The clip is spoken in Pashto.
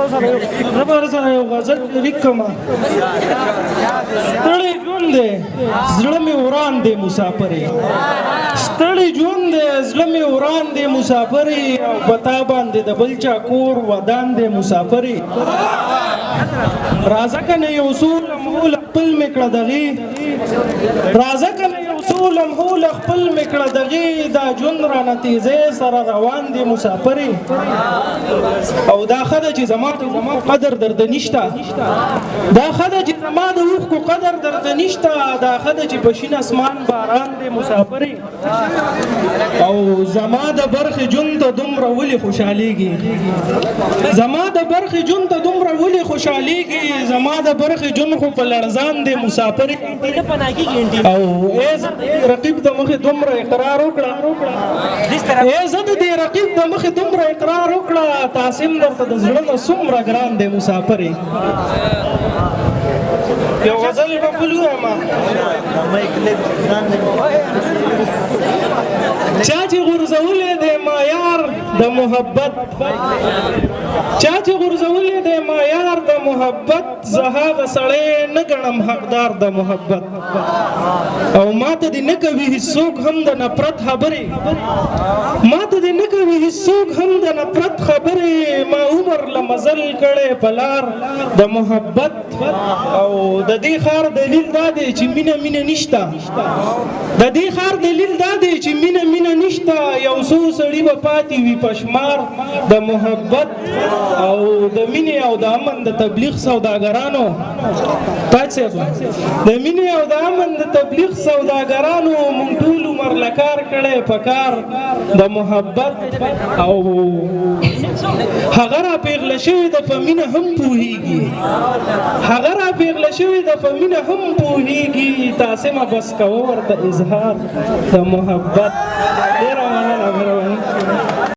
زبر سره یو غزل لیکم ستړی ژوند دی زړه مې وران دی مسافرې ستړی ژوند دی زړه مې وران دی مسافرې او په تا باندې د بل چا کور ودان دی مسافرې راځه کنه یو څو لمحو له خپل مې کړه دغې راځه کنه یو څو لمحو له خپل مې کړه دغې دا ژوند رانه تیزۍ سره روان دی مسافرې او دا ښه ده چې زما د قدر درته نشته دا ښه ده چې زما د اوښکو قدر درته نشته دا ښه ده چې په شین اسمان باران دی مسافرې او زما د برخې ژوند ته دومره ولې خوشحالېږي زما د برخې ژوند ته دومره ولې خوشحالېږي زما د برخې ژوند خو په لړزان دی مسافرې او ای زه د رقیب د مخې دومره اقرار وکړه ای زه د دې رقیب د مخې دومره اقرار وکړه تاسم درته د زړه نه څومره ګران دی مسافرې یو غزل به بل ووایم چا چې غورځولی دی معیار د محبت چا چې غورځولی دی معیار د محبت زه هغه سړی نه ګڼم حقدار د محبت او ماته دې نه کوي هېڅوک هم د نفرت خبرې ماته دې نه کوي هېڅوک هم د نفرت خبرې ما عمر له مزل کړی په لار د محبت او د دې ښار دلیل دا دی چې مینه مینه نشته د دې ښار دلیل دا دی چې مینه مینه نشته یو څو سړي به پاتې وي په شمار د محبت او د مینې او د امن د تبلیغ سوداګرانو تاج صاحب د مینې او د امن د تبلیغ سوداګرانو مونږ ټول عمر له کار کړی په کار د محبت او هغه راپېغله شوې ده په مینه هم پوهېږي هغه راپېغله شوې ده په مینه هم پوهېږي تاسمه بس کوه ورته اظهار د محبت ډېره مننه مهرباني